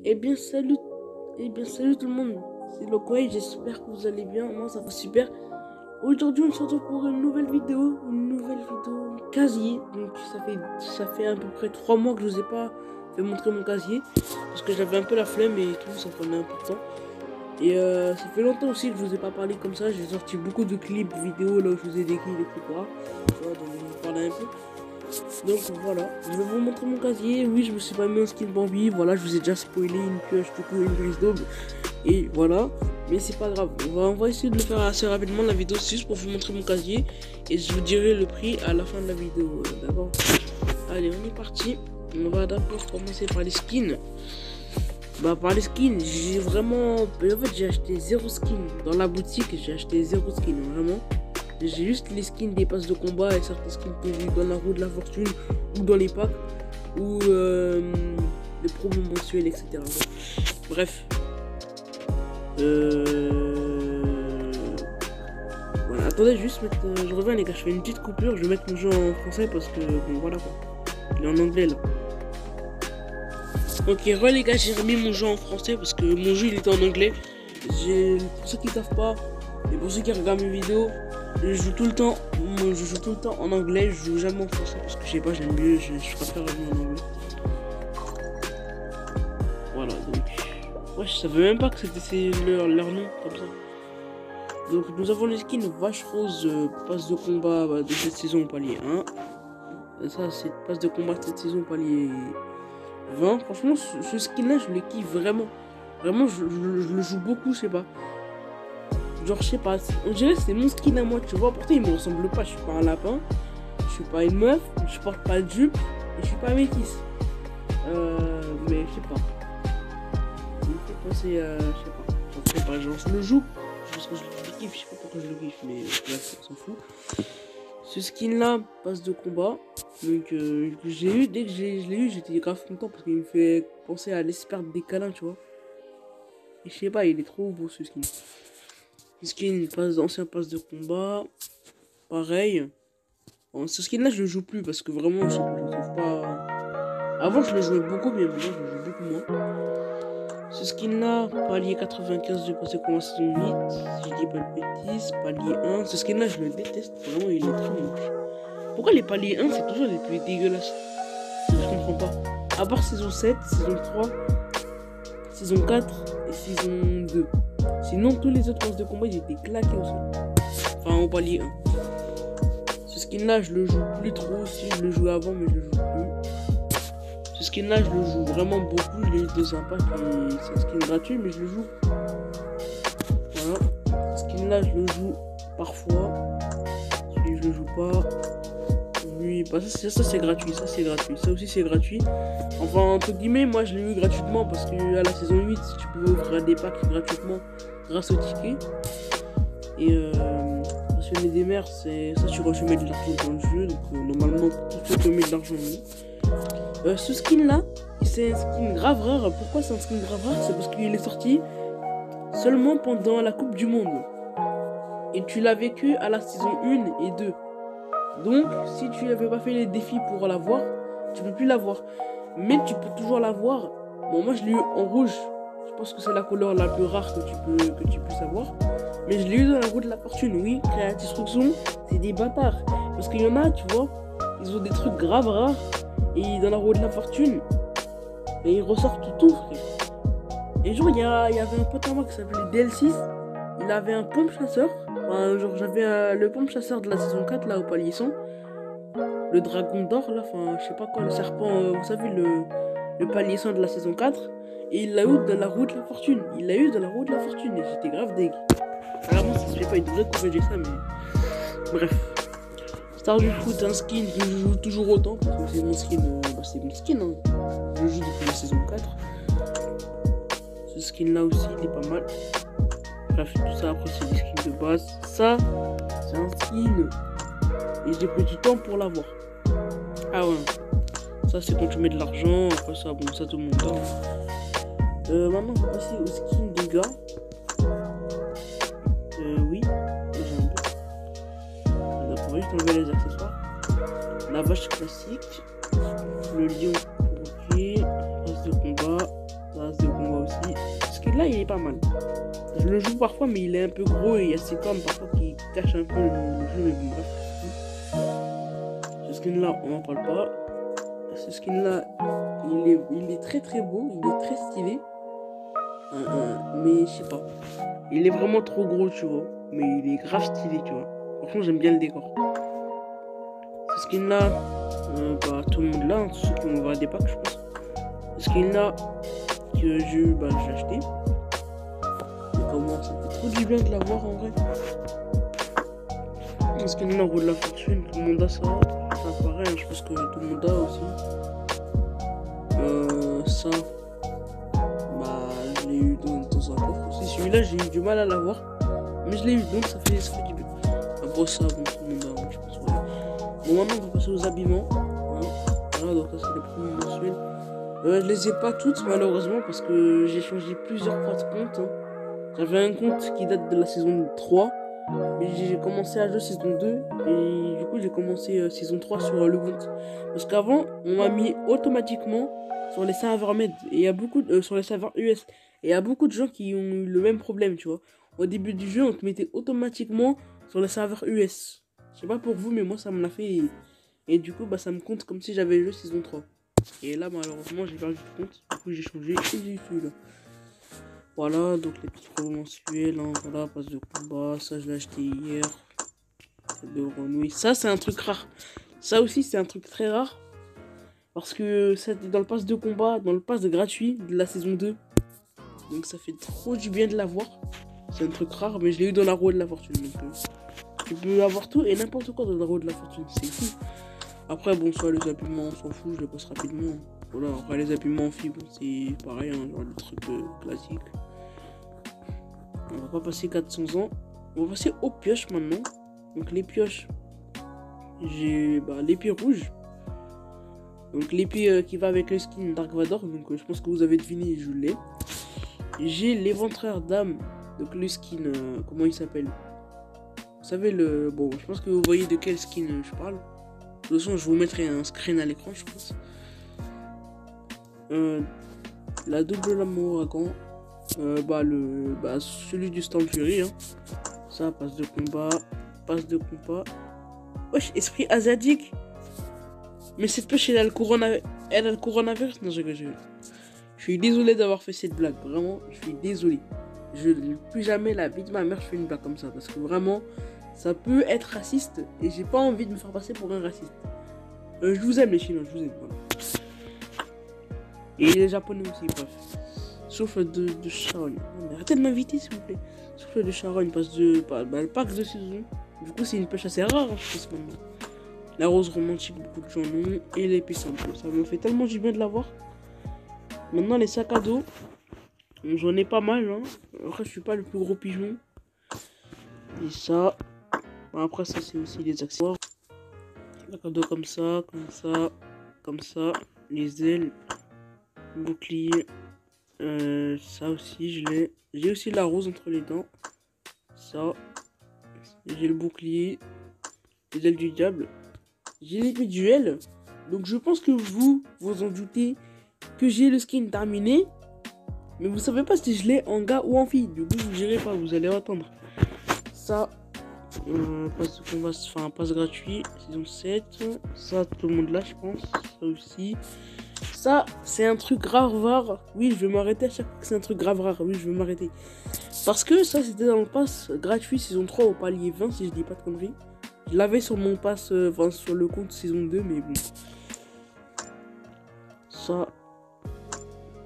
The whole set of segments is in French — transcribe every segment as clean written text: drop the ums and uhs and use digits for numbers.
Eh bien salut, salut tout le monde, c'est Lokoy, j'espère que vous allez bien, moi ça va super. Aujourd'hui on se retrouve pour une nouvelle vidéo casier. Donc ça fait à peu près 3 mois que je vous ai pas fait montrer mon casier, parce que j'avais un peu la flemme et tout, ça prenait un peu de temps. Et ça fait longtemps aussi que je vous ai pas parlé comme ça, j'ai sorti beaucoup de clips vidéo là où je vous ai décrit, etc. Tu vois, donc je vais vous parler un peu. Donc voilà, je vais vous montrer mon casier. Oui, je me suis pas mis en skin Bambi. Voilà, je vous ai déjà spoilé une pioche, du coup, une brise d'aube. Et voilà, mais c'est pas grave. On va essayer de le faire assez rapidement la vidéo, c'est juste pour vous montrer mon casier. Et je vous dirai le prix à la fin de la vidéo. D'accord? Allez, on est parti. On va d'abord commencer par les skins. Par les skins, j'ai vraiment. En fait, j'ai acheté 0 skin. Dans la boutique, j'ai acheté 0 skin, vraiment. J'ai juste les skins des passes de combat et certains skins que j'ai eu dans la roue de la fortune ou dans les packs ou les promos mensuels, etc. Bref. Voilà. Attendez, juste mettre. Je reviens les gars, je fais une petite coupure. Je vais mettre mon jeu en français parce que bon voilà quoi. Il est en anglais là. Ok, les gars, j'ai remis mon jeu en français parce que mon jeu il était en anglais. Pour ceux qui ne savent pas et pour ceux qui regardent mes vidéos, je joue tout le temps en anglais, je joue jamais en français parce que je sais pas, j'aime mieux, je préfère jouer en anglais. Voilà, donc ouais, je savais même pas que c'était leur nom comme ça. Donc nous avons les skins Vache Rose, passe de combat de cette saison palier 1. Ça c'est passe de combat de cette saison palier 20. Franchement ce skin là je le kiffe vraiment. Vraiment je le joue beaucoup, je sais pas. Genre je sais pas, on dirait que c'est mon skin à moi, tu vois, pourtant il me ressemble pas, je suis pas un lapin, je suis pas une meuf, je porte pas de jupe, et je suis pas métisse. Mais je sais pas. Il me fait penser à, je sais pas, genre je le joue, parce que je le kiffe, je sais pas pourquoi je le kiffe, mais bref, on s'en fout. Ce skin là passe de combat, donc j'ai eu, dès que je l'ai eu, j'étais grave content parce qu'il me fait penser à l'espère des câlins, tu vois. Et je sais pas, il est trop beau ce skin. Skin ancien passe de combat, pareil. Bon, ce skin là je le joue plus parce que vraiment je le trouve pas. Avant je le jouais beaucoup, mais maintenant je le joue beaucoup moins. Ce skin là, palier 95 de passe de combat saison 8, si je dis pas de bêtises, palier 1. Ce skin là je le déteste, vraiment il est très moche. Pourquoi les paliers 1 c'est toujours les plus dégueulasses? Je comprends pas. À part saison 7, saison 3, saison 4 et saison 2. Sinon, tous les autres passes de combat, ils étaient claqués au sol. Enfin, au palier 1. Ce skin là, je le joue plus trop. Si je le jouais avant, mais je le joue plus. Ce skin là, je le joue vraiment beaucoup. Je l'ai eu dans un pack et c'est un skin gratuit, mais je le joue. Voilà. Ce skin là, je le joue parfois. Celui je le joue pas. Lui, bah ça c'est gratuit. Ça c'est gratuit. Ça aussi c'est gratuit. Enfin, entre guillemets, moi je l'ai eu gratuitement parce que à la saison 8, tu pouvais ouvrir des packs gratuitement grâce au ticket. Et passionné des mers, c'est ça, tu mets de l'argent dans le jeu, donc normalement tout te met de l'argent. Ce skin là, c'est un skin grave rare. Pourquoi c'est un skin grave rare? C'est parce qu'il est sorti seulement pendant la Coupe du Monde. Et tu l'as vécu à la saison 1 et 2. Donc si tu n'avais pas fait les défis pour l'avoir, tu peux plus l'avoir. Mais tu peux toujours l'avoir. Bon, moi je l'ai eu en rouge. Je pense que c'est la couleur la plus rare que tu puisses avoir. Mais je l'ai eu dans la roue de la fortune. Oui, Creative Destruction, c'est des bâtards. Parce qu'il y en a, tu vois, ils ont des trucs graves rares. Et dans la roue de la fortune, et ils ressortent tout, frère. Et genre, il y avait un pote à moi qui s'appelait DL6. Il avait un pompe chasseur. Enfin, genre, j'avais le pompe chasseur de la saison 4, là, au palier 100. Le dragon d'or, là, enfin, je sais pas quoi, le serpent, vous savez, le palier 100 de la saison 4. Et il l'a eu dans la roue de la fortune. Il l'a eu dans la roue de la fortune. Et j'étais grave deg. Vraiment, ça se fait pas, il devrait corriger ça, mais. Bref. Star du foot, un skin que je joue toujours autant. Parce que c'est mon skin. C'est mon skin, hein. Je le joue depuis la saison 4. Ce skin là aussi, il est pas mal. Bref, tout ça, après, c'est des skins de base. Ça, c'est un skin. Et j'ai pris du temps pour l'avoir. Ah ouais. Ça, c'est quand tu mets de l'argent. Après ça, bon, ça tout le monde a. Maintenant, on va passer au skin des gars. Oui. J'ai un peu. On va juste enlever les accessoires. La vache classique. Le lion. Ok. Race de combat. Race de combat. skin-là, il est pas mal. Je le joue parfois, mais il est un peu gros et il y a ses cornes parfois qui cachent un peu le jeu, mais bon, bref. Ce skin-là, on n'en parle pas. Ce skin-là, il est très très beau, il est très stylé. Mais je sais pas. Il est vraiment trop gros, tu vois. Mais il est grave stylé, tu vois. Franchement, j'aime bien le décor. Ce skin-là, bah, tout le monde là, hein, tous ceux qui vont voir des packs, je pense. Ce skin-là, que j'ai acheté. Comment ça fait trop du bien de l'avoir en vrai. Ce skin-là, roue de la fortune, tout le monde a ça. Ça pareil, hein, je pense que tout le monde a aussi. Ça, bah, je l'ai eu dans un coffre aussi. Celui-là, j'ai eu du mal à l'avoir. Mais je l'ai eu, donc ça fait du bien. Après ça, bon, tout le monde a, je pense. Ouais. Bon, maintenant, on va passer aux habillements. Hein. Voilà, donc ça, c'est les premiers mensuels. Je les ai pas toutes, malheureusement, parce que j'ai changé plusieurs fois de compte. Hein. J'avais un compte qui date de la saison 3. Mais j'ai commencé à jouer saison 2. Et du coup, j'ai commencé saison 3 sur le compte. Parce qu'avant, on m'a mis automatiquement sur les serveurs med. Et il y a beaucoup sur les serveurs US. Et il y a beaucoup de gens qui ont eu le même problème, tu vois. Au début du jeu, on te mettait automatiquement sur les serveurs US. Je sais pas pour vous, mais moi, ça me l'a fait. Et du coup, bah, ça me compte comme si j'avais joué saison 3. Et là, malheureusement, j'ai perdu le compte. Du coup, j'ai changé et j'ai eu celui-là. Voilà, donc les petits promos mensuels, hein, voilà, passe de combat, ça je l'ai acheté hier. De renouille. Ça, c'est un truc rare. Ça aussi, c'est un truc très rare. Parce que c'était dans le pass de combat, dans le pass de gratuit de la saison 2. Donc ça fait trop du bien de l'avoir. C'est un truc rare, mais je l'ai eu dans la roue de la fortune. Donc tu peux avoir tout et n'importe quoi dans la roue de la fortune. C'est fou. Après, bon, soit les habillements, on s'en fout, je les passe rapidement. Voilà, après les habillements en fibre, c'est pareil, hein, genre le truc classique. On va pas passer 400 ans. On va passer aux pioches maintenant. Donc les pioches, j'ai l'épée rouge. Donc l'épée qui va avec le skin Dark Vador. Donc je pense que vous avez deviné, je l'ai. J'ai l'éventreur d'âme. Donc le skin, comment il s'appelle? Vous savez le... Bon, je pense que vous voyez de quel skin je parle. De toute façon, je vous mettrai un screen à l'écran, je pense. La double lame ouragan. Celui du Storm Fury. Hein. Ça, passe de combat. Passe de combat. Wesh, esprit asiatique. Mais cette pêche, elle a le coronavirus. Non, je suis désolé d'avoir fait cette blague. Vraiment, je suis désolé. Plus jamais la vie de ma mère, je fais une blague comme ça. Parce que vraiment, ça peut être raciste. Et j'ai pas envie de me faire passer pour un raciste. Je vous aime les Chinois, je vous aime. Voilà. Et les Japonais aussi, bref. Souffle de charogne. Arrêtez de m'inviter, s'il vous plaît. Souffle de charogne passe de... le pack de saison. Du coup, c'est une pêche assez rare, hein, je pense, maintenant. La rose romantique, beaucoup de gens l'ont. Et l'épée simple. Ça me fait tellement du bien de l'avoir. Maintenant, les sacs à dos. J'en ai pas mal, hein. Après, je suis pas le plus gros pigeon. Et ça. Après, ça, c'est aussi les accessoires. Sac à dos comme ça, comme ça, comme ça. Les ailes. Bouclier. Ça aussi, je l'ai. J'ai aussi la rose entre les dents. Ça. J'ai le bouclier. Les ailes du diable. J'ai l'épée duel. Donc je pense que vous en doutez que j'ai le skin terminé. Mais vous savez pas si je l'ai en gars ou en fille. Du coup, vous direz pas, vous allez attendre. Ça. Passe gratuit. Saison 7. Ça, tout le monde là, je pense. Ça aussi. Ça, c'est un truc grave rare. Oui, je vais m'arrêter à chaque fois que c'est un truc grave rare. Oui, je vais m'arrêter. Parce que ça, c'était dans le pass gratuit saison 3 au palier 20, si je dis pas de conneries. Je l'avais sur mon pass, sur le compte saison 2, mais bon. Ça.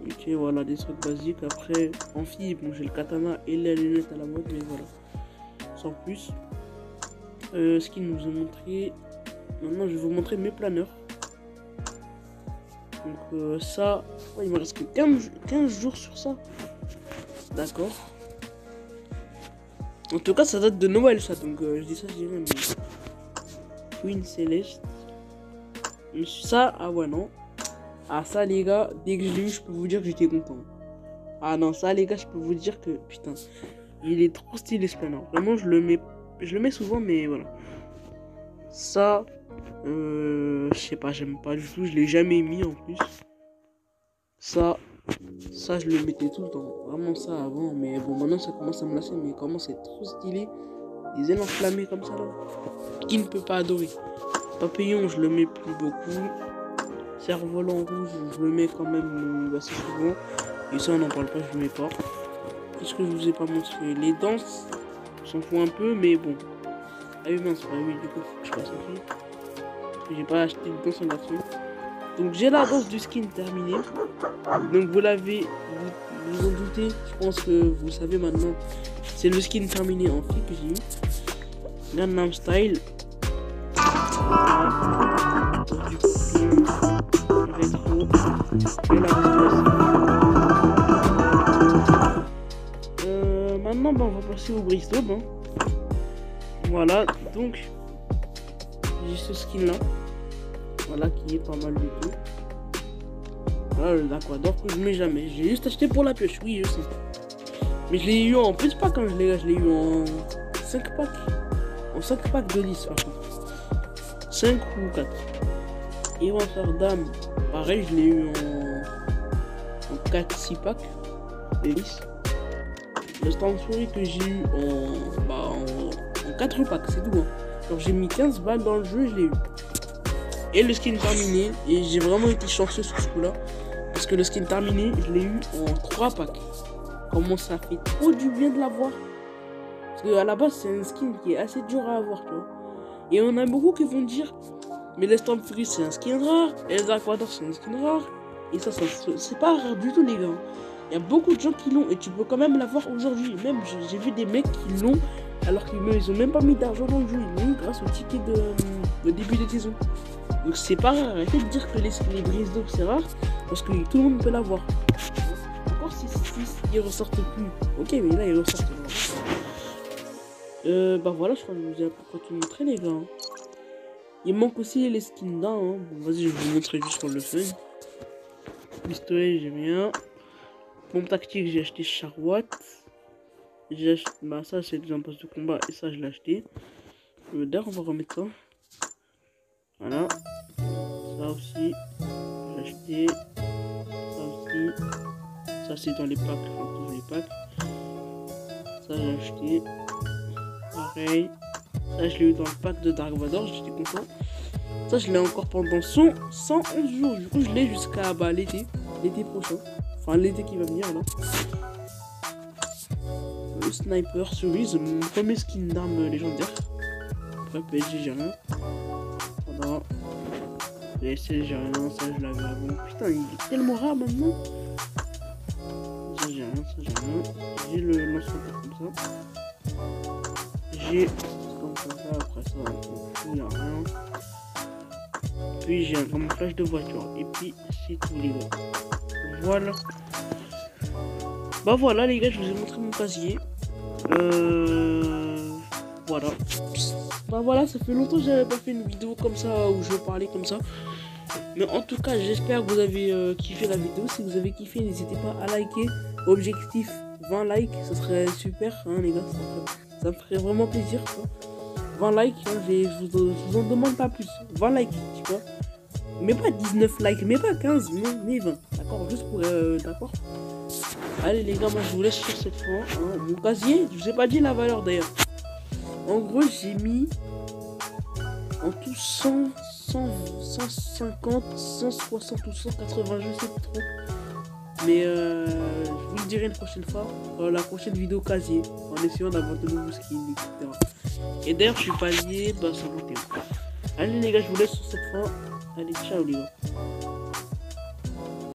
Ok, voilà, des trucs basiques. Après, en fille, bon, j'ai le katana et les lunettes à la mode, mais voilà. Sans plus. Ce qu'ils nous ont montré. Maintenant, je vais vous montrer mes planeurs. Donc ça, ouais, il me reste que 15 jours sur ça. D'accord. En tout cas, ça date de Noël, ça. Donc je dis ça, je dirais. Mais... Queen Céleste. Ça, ah ouais, non. Ah ça, les gars, dès que je l'ai eu, je peux vous dire que j'étais content. Ah non, ça, les gars, je peux vous dire que, putain, il est trop stylé ce planeur. Vraiment, je le mets souvent, mais voilà. Ça... je sais pas, j'aime pas du tout, je l'ai jamais mis en plus. Ça, Ça, je le mettais tout le temps. Vraiment ça avant. Mais bon, maintenant, ça commence à me lasser. Mais comment c'est trop stylé. Des ailes enflammées comme ça, là. Qui ne peut pas adorer. Papillon, je le mets plus beaucoup. Cerf-volant rouge, je le mets quand même assez souvent. Et ça, on n'en parle pas, je le mets pas. Qu'est-ce que je vous ai pas montré? Les danses, on s'en fout un peu, mais bon. Ah oui, mince, oui, du coup, faut que je fasse un truc. Parce que j'ai pas acheté de danse en garçon. Donc, j'ai la danse du skin terminée. Donc, vous l'avez, vous en doutez, je pense que vous le savez maintenant. C'est le skin terminé en fille que j'ai eu. Gangnam Style. Voilà. Du papillon, rétro, et la restauration. Maintenant, bah, on va passer au Bristol. Hein. Voilà, donc j'ai ce skin là. Voilà, qui est pas mal du tout. Voilà le Aquador que je mets jamais. J'ai juste acheté pour la pioche, oui, je sais. Mais je l'ai eu en plus pas quand je l'ai eu en 5 packs. En 5 packs de 10 par contre. 5 ou 4. Et Amsterdam, pareil, je l'ai eu en 4-6 packs de 10. Le Stormfury que j'ai eu en 4 packs, c'est tout. Hein. Donc j'ai mis 15 balles dans le jeu, je l'ai eu. Et le skin terminé, et j'ai vraiment été chanceux sur ce coup-là. Parce que le skin terminé, je l'ai eu en 3 packs. Comment ça fait trop du bien de l'avoir. Parce qu'à la base, c'est un skin qui est assez dur à avoir, tu vois. Et on a beaucoup qui vont dire, mais les Stormfury c'est un skin rare, et les Aquador c'est un skin rare. Et ça c'est pas rare du tout, les gars. Il y a beaucoup de gens qui l'ont, et tu peux quand même l'avoir aujourd'hui. Même j'ai vu des mecs qui l'ont, alors qu'ils ont même pas mis d'argent dans le jeu. Ils l'ont eu grâce au ticket de début de saison. Donc c'est pas rare. Arrêtez de dire que les brises d'eau c'est rare, parce que tout le monde peut l'avoir. Encore si ils ressortent plus. Ok, mais là ils ressortent. Bah voilà, je crois que je vous ai à peu près tout montré, les gars. Il manque aussi les skins d'un. Hein. Bon, vas-y, je vais vous montrer juste pour le fun. Pistolet, j'ai rien. Bombe tactique, j'ai acheté Charwatt. J'ai acheté. Bah, ça, c'est des impasses de combat, et ça, je l'ai acheté. D'ailleurs, on va remettre ça. Voilà. Ça aussi, j'ai acheté. Ça aussi. Ça, c'est dans les packs. Enfin, tous les packs. Ça, j'ai acheté. Pareil. Ça, je l'ai eu dans le pack de Dark Vador, j'étais content. Ça, je l'ai encore pendant 111 jours. Du coup, je l'ai jusqu'à l'été prochain. Enfin, l'été qui va venir là. Le Sniper Cerise, mon premier skin d'arme légendaire. Après, PSG, j'ai rien. Voilà. PSC, j'ai rien. Ça, je l'avais avant. Putain, il est tellement rare maintenant. Ça, j'ai rien. Ça, j'ai rien. J'ai le lance-roquette comme ça. J'ai. Comme ça, après ça, il n'y a rien. Puis j'ai un camouflage de voiture. Et puis c'est tout, les gars. Voilà. Bah voilà, les gars, je vous ai montré mon casier. Voilà. Bah voilà, ça fait longtemps que j'avais pas fait une vidéo comme ça où je parlais comme ça. Mais en tout cas, j'espère que vous avez kiffé la vidéo. Si vous avez kiffé, n'hésitez pas à liker. Objectif 20 likes, ce serait super, hein, les gars. Ça me ferait vraiment plaisir, quoi. 20 likes, hein, je vous en demande pas plus. 20 likes, tu vois. Mais pas 19 likes, mais pas 15, non, mais 20. D'accord, juste pour... d'accord. Allez les gars, moi je vous laisse sur cette fois. Hein. Mon casier, je vous ai pas dit la valeur d'ailleurs. En gros, j'ai mis en tout 100, 150, 160 ou 180, je sais pas trop. Mais je vous le dirai une prochaine fois. La prochaine vidéo casier. En essayant d'avoir de nouveaux skins, etc. Et d'ailleurs, je suis pas lié, bah ça vous. Allez les gars, je vous laisse sur cette fin. Allez, ciao les gars.